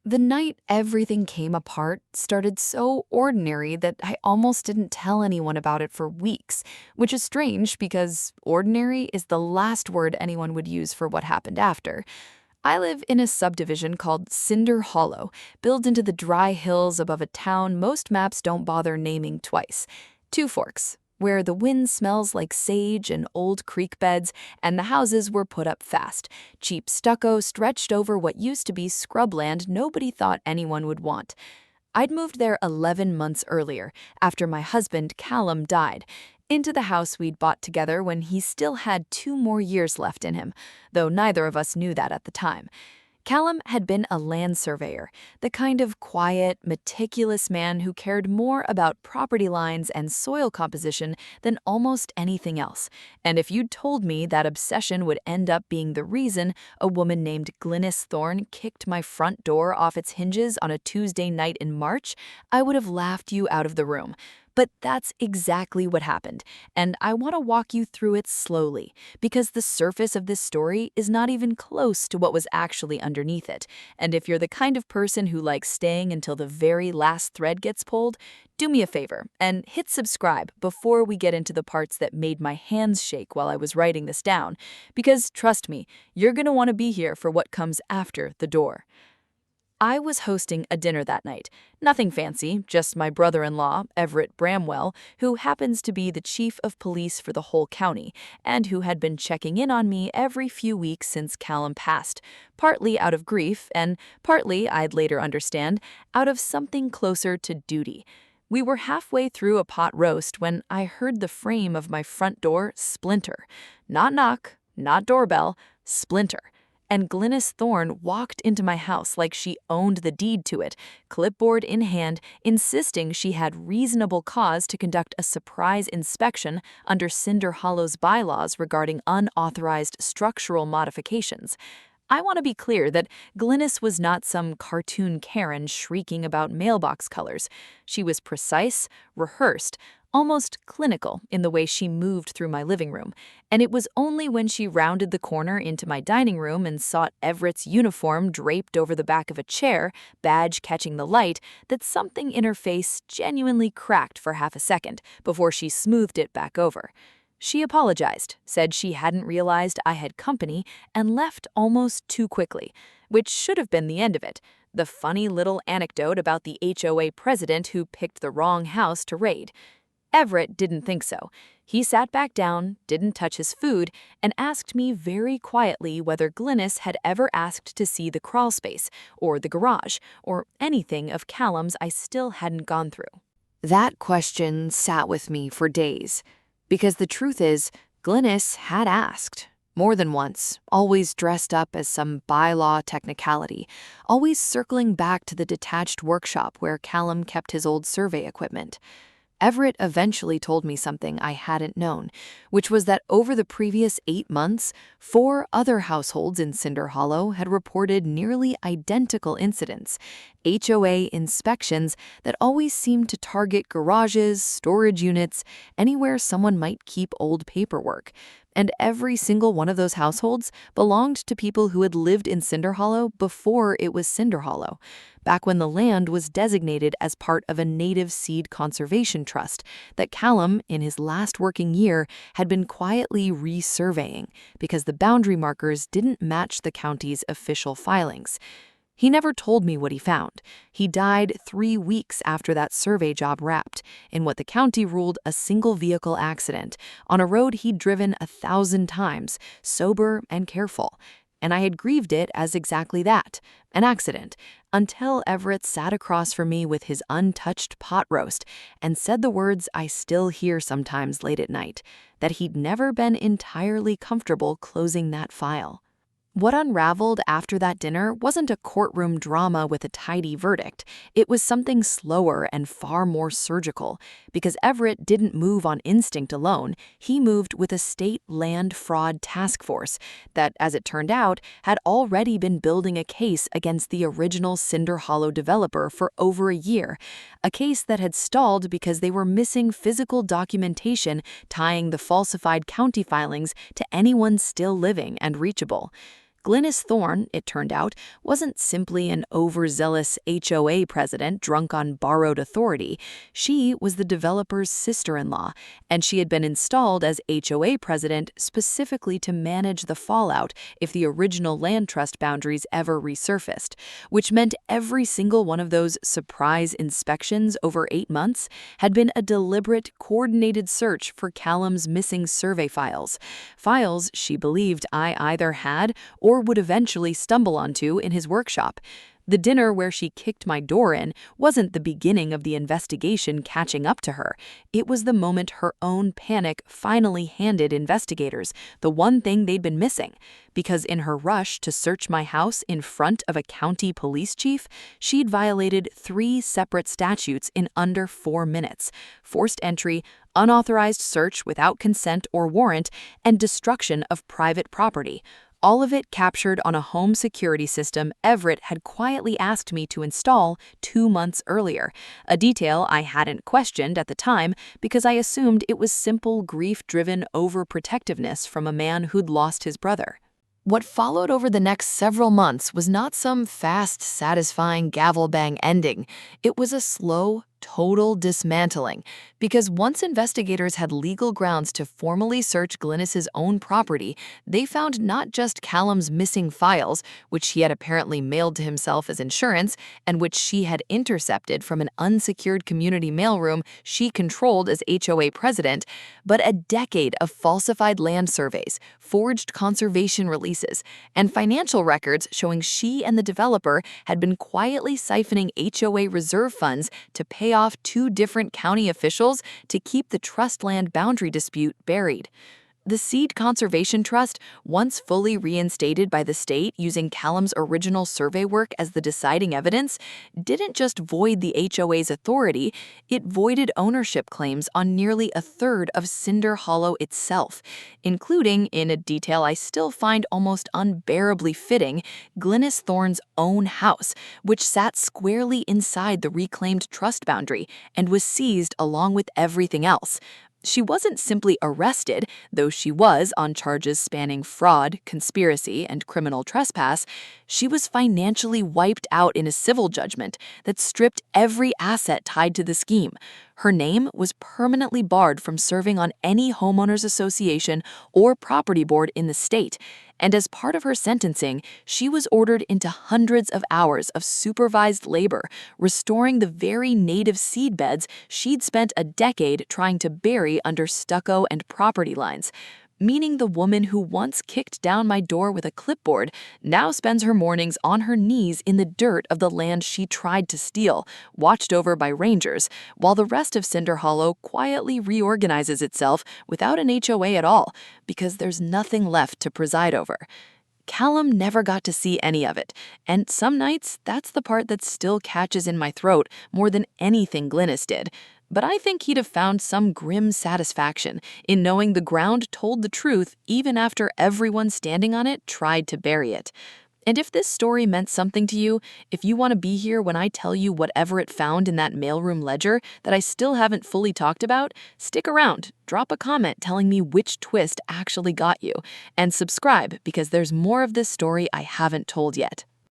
The night everything came apart started so ordinary that I almost didn't tell anyone about it for weeks, which is strange because ordinary is the last word anyone would use for what happened after. I live in a subdivision called Cinder Hollow, built into the dry hills above a town most maps don't bother naming twice. Two Forks, where the wind smells like sage and old creek beds, and the houses were put up fast. Cheap stucco stretched over what used to be scrubland nobody thought anyone would want. I'd moved there 11 months earlier, after my husband, Callum, died, into the house we'd bought together when he still had 2 more years left in him, though neither of us knew that at the time. Callum had been a land surveyor, the kind of quiet, meticulous man who cared more about property lines and soil composition than almost anything else. And if you'd told me that obsession would end up being the reason a woman named Glynnis Thorne kicked my front door off its hinges on a Tuesday night in March, I would have laughed you out of the room. But that's exactly what happened, and I want to walk you through it slowly, because the surface of this story is not even close to what was actually underneath it. And if you're the kind of person who likes staying until the very last thread gets pulled, do me a favor and hit subscribe before we get into the parts that made my hands shake while I was writing this down, because trust me, you're going to want to be here for what comes after the door. I was hosting a dinner that night. Nothing fancy, just my brother-in-law, Everett Bramwell, who happens to be the chief of police for the whole county, and who had been checking in on me every few weeks since Callum passed, partly out of grief and partly, I'd later understand, out of something closer to duty. We were halfway through a pot roast when I heard the frame of my front door splinter. Not knock, not doorbell, splinter. And Glynnis Thorne walked into my house like she owned the deed to it, clipboard in hand, insisting she had reasonable cause to conduct a surprise inspection under Cinder Hollow's bylaws regarding unauthorized structural modifications. I want to be clear that Glynnis was not some cartoon Karen shrieking about mailbox colors. She was precise, rehearsed, almost clinical in the way she moved through my living room, and it was only when she rounded the corner into my dining room and saw Everett's uniform draped over the back of a chair, badge catching the light, that something in her face genuinely cracked for half a second before she smoothed it back over. She apologized, said she hadn't realized I had company, and left almost too quickly, which should have been the end of it. The funny little anecdote about the HOA president who picked the wrong house to raid. Everett didn't think so. He sat back down, didn't touch his food, and asked me very quietly whether Glynnis had ever asked to see the crawl space, or the garage, or anything of Callum's I still hadn't gone through. That question sat with me for days, because the truth is, Glynnis had asked. More than once, always dressed up as some bylaw technicality, always circling back to the detached workshop where Callum kept his old survey equipment. Everett eventually told me something I hadn't known, which was that over the previous 8 months, 4 other households in Cinder Hollow had reported nearly identical incidents, HOA inspections that always seemed to target garages, storage units, anywhere someone might keep old paperwork. And every single one of those households belonged to people who had lived in Cinder Hollow before it was Cinder Hollow, back when the land was designated as part of a native seed conservation trust that Callum, in his last working year, had been quietly resurveying because the boundary markers didn't match the county's official filings. He never told me what he found. He died 3 weeks after that survey job wrapped, in what the county ruled a single-vehicle accident on a road he'd driven 1,000 times, sober and careful. And I had grieved it as exactly that, an accident, until Everett sat across from me with his untouched pot roast and said the words I still hear sometimes late at night, that he'd never been entirely comfortable closing that file. What unraveled after that dinner wasn't a courtroom drama with a tidy verdict. It was something slower and far more surgical, because Everett didn't move on instinct alone. He moved with a state land fraud task force that, as it turned out, had already been building a case against the original Cinder Hollow developer for over a year, a case that had stalled because they were missing physical documentation tying the falsified county filings to anyone still living and reachable. Glynnis Thorne, it turned out, wasn't simply an overzealous HOA president drunk on borrowed authority. She was the developer's sister-in-law, and she had been installed as HOA president specifically to manage the fallout if the original land trust boundaries ever resurfaced, which meant every single one of those surprise inspections over 8 months had been a deliberate, coordinated search for Callum's missing survey files. Files she believed I either had or would eventually stumble onto in his workshop. The dinner where she kicked my door in wasn't the beginning of the investigation catching up to her. It was the moment her own panic finally handed investigators the one thing they'd been missing. Because in her rush to search my house in front of a county police chief, she'd violated 3 separate statutes in under 4 minutes: forced entry, unauthorized search without consent or warrant, and destruction of private property. All of it captured on a home security system Everett had quietly asked me to install 2 months earlier, a detail I hadn't questioned at the time because I assumed it was simple grief-driven overprotectiveness from a man who'd lost his brother. What followed over the next several months was not some fast, satisfying gavel-bang ending. It was a slow, total dismantling, because once investigators had legal grounds to formally search Glynnis's own property, they found not just Callum's missing files, which he had apparently mailed to himself as insurance, and which she had intercepted from an unsecured community mailroom she controlled as HOA president, but a decade of falsified land surveys, forged conservation releases, and financial records showing she and the developer had been quietly siphoning HOA reserve funds to pay off 2 different county officials to keep the trust land boundary dispute buried. The Seed Conservation Trust, once fully reinstated by the state using Callum's original survey work as the deciding evidence, didn't just void the HOA's authority, it voided ownership claims on nearly a third of Cinder Hollow itself, including, in a detail I still find almost unbearably fitting, Glynnis Thorne's own house, which sat squarely inside the reclaimed trust boundary and was seized along with everything else. She wasn't simply arrested, though she was on charges spanning fraud, conspiracy, and criminal trespass. She was financially wiped out in a civil judgment that stripped every asset tied to the scheme. Her name was permanently barred from serving on any homeowners association or property board in the state. And as part of her sentencing, she was ordered into hundreds of hours of supervised labor, restoring the very native seed beds she'd spent a decade trying to bury under stucco and property lines. Meaning the woman who once kicked down my door with a clipboard now spends her mornings on her knees in the dirt of the land she tried to steal, watched over by rangers, while the rest of Cinder Hollow quietly reorganizes itself without an HOA at all, because there's nothing left to preside over. Callum never got to see any of it, and some nights that's the part that still catches in my throat more than anything Glynnis did. But I think he'd have found some grim satisfaction in knowing the ground told the truth even after everyone standing on it tried to bury it. And if this story meant something to you, if you want to be here when I tell you whatever it found in that mailroom ledger that I still haven't fully talked about, stick around, drop a comment telling me which twist actually got you, and subscribe because there's more of this story I haven't told yet.